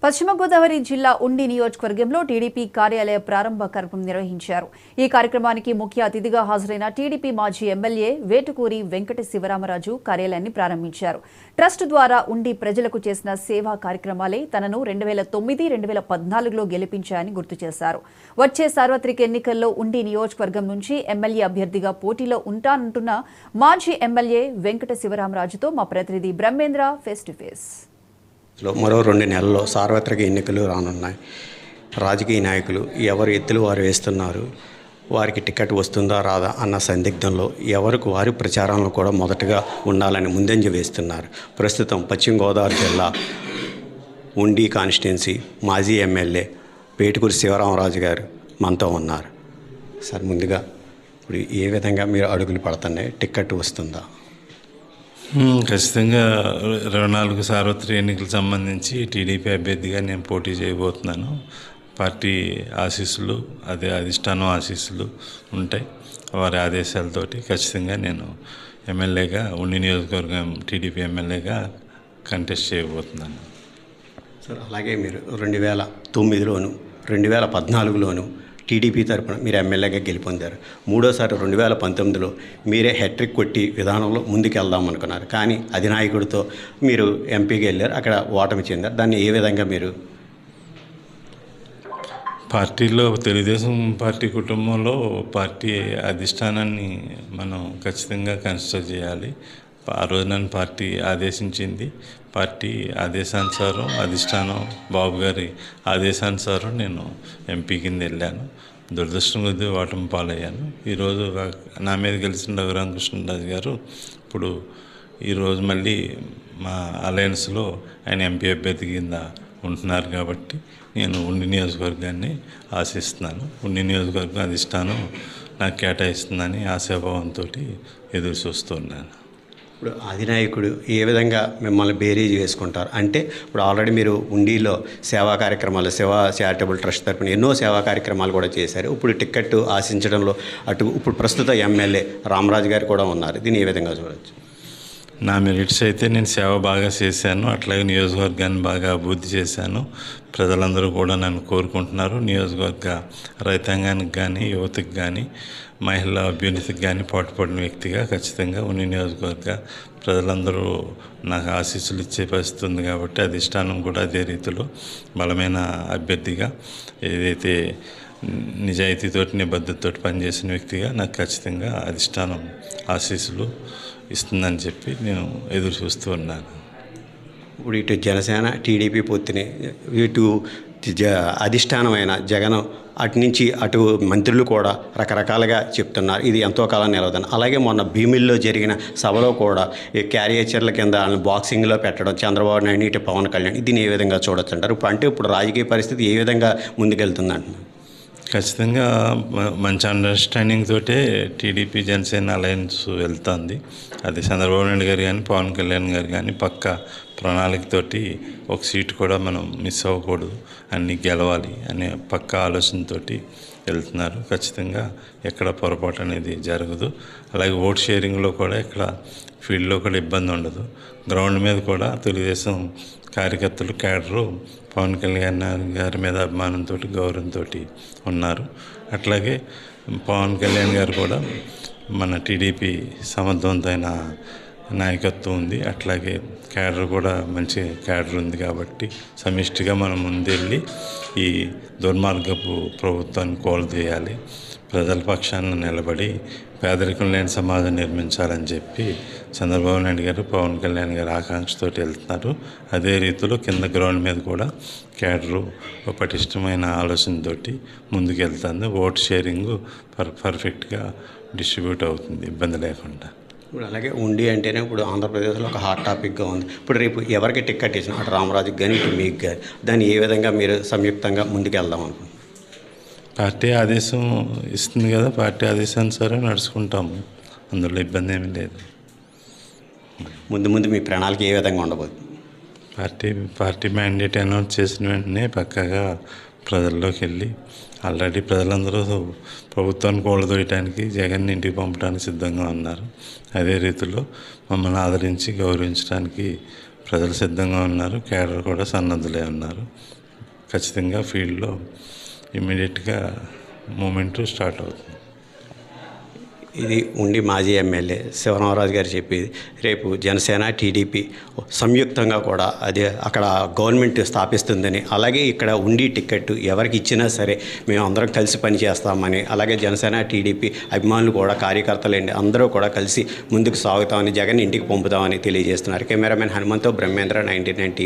పశ్చిమ గోదావరి జిల్లా ఉండి నియోజకవర్గంలో టీడీపీ కార్యాలయ ప్రారంభ కార్యక్రమం నిర్వహించారు. ఈ కార్యక్రమానికి ముఖ్య అతిథిగా హాజరైన టీడీపీ మాజీ ఎమ్మెల్యే వేటుకూరి వెంకట శివరామరాజు కార్యాలయాన్ని ప్రారంభించారు. ట్రస్ట్ ద్వారా ఉండి ప్రజలకు చేసిన సేవా కార్యక్రమాలే తనను 2009-2014లో గెలిపించాయని గుర్తు చేశారు. వచ్చే సార్వత్రిక ఎన్నికల్లో ఉండి నియోజకవర్గం నుంచి ఎమ్మెల్యే అభ్యర్థిగా పోటీలో ఉంటానంటున్న మాజీ ఎమ్మెల్యే వెంకట శివరామరాజుతో మా ప్రతినిధి బ్రహ్మేంద్ర ఫేస్ టు ఫేస్. మరో 2 నెలల్లో సార్వత్రిక ఎన్నికలు రానున్నాయి. రాజకీయ నాయకులు ఎవరు ఎత్తులు వారు వేస్తున్నారు, వారికి టికెట్ వస్తుందా రాదా అన్న సందిగ్ధంలో ఎవరికి వారి ప్రచారంలో కూడా మొదటగా ఉండాలని ముందంజ వేస్తున్నారు. ప్రస్తుతం పశ్చిమ గోదావరి జిల్లా ఉండి కాన్స్టిట్యున్సీ మాజీ ఎమ్మెల్యే వేటుకూరి శివరామరాజు గారు మనతో ఉన్నారు. సార్, ముందుగా ఇప్పుడు ఏ విధంగా మీరు అడుగులు పడుతున్నాయి, టికెట్ వస్తుందా? ఖచ్చితంగా 24 సార్వత్రిక ఎన్నికలకు సంబంధించి టీడీపీ అభ్యర్థిగా నేను పోటీ చేయబోతున్నాను. పార్టీ ఆశీస్సులు, అదే అధిష్టానం ఆశీస్సులు ఉంటాయి. వారి ఆదేశాలతోటి ఖచ్చితంగా నేను ఎమ్మెల్యేగా ఉండి నియోజకవర్గం టీడీపీ ఎమ్మెల్యేగా కంటెస్ట్ చేయబోతున్నాను. సార్, అలాగే మీరు 2009లోను 2014లోను టీడీపీ తరఫున మీరు ఎమ్మెల్యేగా గెలుపొందారు. మూడోసారి 2019లో మీరే హ్యాట్రిక్ కొట్టి విధానంలో ముందుకెళ్దాం అనుకున్నారు. కానీ అధినాయకుడితో మీరు ఎంపీగా వెళ్ళారు, అక్కడ ఓటమి చెందారు. దాన్ని ఏ విధంగా మీరు పార్టీలో తెలుగుదేశం పార్టీ కుటుంబంలో పార్టీ అధిష్టానాన్ని మనం ఖచ్చితంగా కన్సిడర్ చేయాలి. ఆ రోజు నన్ను పార్టీ ఆదేశించింది. పార్టీ ఆదేశానుసారం అధిష్టానం బాబు గారి ఆదేశానుసారం నేను ఎంపీ కింద వెళ్ళాను. దురదృష్టం కొద్దీ ఓటమి పాలయ్యాను. ఈరోజు నా మీద గెలిచిన రఘురామకృష్ణరాజు గారు ఇప్పుడు ఈరోజు మళ్ళీ మా అలయన్స్లో ఆయన ఎంపీ అభ్యర్థి కింద ఉంటున్నారు. కాబట్టి నేను ఉండి నియోజకవర్గాన్ని ఆశిస్తున్నాను. ఉండి నియోజకవర్గం అధిష్టానం నాకు కేటాయిస్తుందని ఆశాభావంతో ఎదురు చూస్తున్నాను. ఇప్పుడు అధినాయకుడు ఏ విధంగా మిమ్మల్ని బేరీజ్ వేసుకుంటారు అంటే, ఇప్పుడు ఆల్రెడీ మీరు ఉండిలో సేవా కార్యక్రమాలు, సేవా చారిటబుల్ ట్రస్ట్ తరపున ఎన్నో సేవా కార్యక్రమాలు కూడా చేశారు. ఇప్పుడు టికెట్ ఆశించడంలో ఇప్పుడు ప్రస్తుత ఎమ్మెల్యే రామరాజు గారు కూడా ఉన్నారు. దీన్ని ఏ విధంగా చూడవచ్చు? నా మెరిట్స్ అయితే నేను సేవ బాగా చేశాను, అట్లాగే నియోజకవర్గాన్ని బాగా అభివృద్ధి చేశాను. ప్రజలందరూ కూడా నన్ను కోరుకుంటున్నారు. నియోజకవర్గ రైతాంగానికి కానీ, యువతకి కానీ, మహిళా అభ్యున్నతికి కానీ పాటుపడిన వ్యక్తిగా ఖచ్చితంగా ఉండి నియోజకవర్గ ప్రజలందరూ నాకు ఆశీస్సులు ఇచ్చే పరిస్థితి ఉంది. కాబట్టి అధిష్టానం కూడా అదే రీతిలో బలమైన అభ్యర్థిగా, ఏదైతే నిజాయితీతోటి నిబద్ధతతోటి పనిచేసిన వ్యక్తిగా నాకు ఖచ్చితంగా అధిష్టానం ఆశీస్సులు ఇస్తుందని చెప్పి నేను ఎదురు చూస్తూ ఉన్నాను. ఇప్పుడు ఇటు జనసేన టీడీపీ పొత్తుని, ఇటు అధిష్టానమైన జగన్, అటు నుంచి అటు మంత్రులు కూడా రకరకాలుగా చెప్తున్నారు ఇది ఎంతో కాలం నిలవదని. అలాగే మొన్న భీమిల్లో జరిగిన సభలో కూడా ఈ క్యారియేచర్ల కింద బాక్సింగ్లో పెట్టడం చంద్రబాబు నాయుడు, ఇటు పవన్ కళ్యాణ్, దీన్ని ఏ విధంగా చూడొచ్చు అంటారు? ఇప్పుడు రాజకీయ పరిస్థితి ఏ విధంగా ముందుకెళ్తుంది అంటున్నారు? ఖచ్చితంగా మంచి అండర్స్టాండింగ్ తోటే టీడీపీ జనసేన అలయన్స్ వెళ్తుంది. అది చంద్రబాబు నాయుడు గారు కానీ, పవన్ కళ్యాణ్ గారు కానీ పక్క ప్రణాళికతోటి ఒక సీటు కూడా మనం మిస్ అవ్వకూడదు, అన్నీ గెలవాలి అనే పక్క ఆలోచనతోటి వెళ్తున్నారు. ఖచ్చితంగా ఎక్కడ పొరపాటు అనేది జరగదు. అలాగే ఓట్ షేరింగ్లో కూడా ఇక్కడ ఫీల్డ్లో కూడా ఇబ్బంది ఉండదు. గ్రౌండ్ మీద కూడా తెలుగుదేశం కార్యకర్తలు, క్యాడరు పవన్ కళ్యాణ్ గారి మీద అభిమానంతో, గౌరవంతో ఉన్నారు. అట్లాగే పవన్ కళ్యాణ్ గారు కూడా మన టీడీపీ సమర్థవంతమైన నాయకత్వం ఉంది. అట్లాగే క్యాడర్ కూడా మంచి క్యాడర్ ఉంది. కాబట్టి సమిష్టిగా మనం ముందెళ్ళి ఈ దుర్మార్గపు ప్రభుత్వాన్ని కోల్దేయాలి, ప్రజల పక్షాన నిలబడి పేదరికం లేని సమాజం నిర్మించాలని చెప్పి చంద్రబాబు నాయుడు గారు, పవన్ కళ్యాణ్ గారు ఆకాంక్షతో వెళ్తున్నారు. అదే రీతిలో కింద గ్రౌండ్ మీద కూడా క్యాడరు పటిష్టమైన ఆలోచనతోటి ముందుకెళ్తుంది. ఓట్ షేరింగ్ పర్ఫెక్ట్గా డిస్ట్రిబ్యూట్ అవుతుంది ఇబ్బంది లేకుండా. ఇప్పుడు అలాగే ఉండి అంటేనే ఇప్పుడు ఆంధ్రప్రదేశ్లో ఒక హాట్ టాపిక్గా ఉంది. ఇప్పుడు రేపు ఎవరికి టికెట్ ఇచ్చినా, అటు రామరాజుకి కానీ ఇటు మీకు కానీ, దాన్ని ఏ విధంగా మీరు సంయుక్తంగా ముందుకెళ్దాం అనుకుంటున్నారు? పార్టీ ఆదేశం ఇస్తుంది కదా, పార్టీ ఆదేశానుసారం నడుచుకుంటాము. అందులో ఇబ్బంది ఏమీ లేదు. ముందు మీ ప్రణాళిక ఏ విధంగా ఉండబోతుంది? పార్టీ మ్యాండేట్ అనౌన్స్ చేసిన వెంటనే పక్కాగా ప్రజల్లోకి వెళ్ళి, ఆల్రెడీ ప్రజలందరూ ప్రభుత్వాన్ని కూలదోయటానికి, జగన్ ఇంటికి పంపడానికి సిద్ధంగా ఉన్నారు. అదే రీతిలో మమ్మల్ని ఆదరించి గౌరవించడానికి ప్రజలు సిద్ధంగా ఉన్నారు, కేడర్ కూడా సన్నద్ధులే ఉన్నారు. ఖచ్చితంగా ఫీల్డ్లో ఇమ్మీడియట్గా మూమెంట్ స్టార్ట్ అవుతుంది. ఇది ఉండి మాజీ ఎమ్మెల్యే శివరామరాజు గారు చెప్పేది. రేపు జనసేన టీడీపీ సంయుక్తంగా కూడా అదే అక్కడ గవర్నమెంట్ స్థాపిస్తుందని, అలాగే ఇక్కడ ఉండి టికెట్ ఎవరికి ఇచ్చినా సరే మేము అందరం కలిసి పనిచేస్తామని, అలాగే జనసేన టీడీపీ అభిమానులు కూడా కార్యకర్తలండి అందరూ కూడా కలిసి ముందుకు సాగుతామని, జగన్ ఇంటికి పంపుతామని తెలియజేస్తున్నారు. కెమెరామెన్ హనుమంతో బ్రహ్మేంద్ర 99 టీవీ.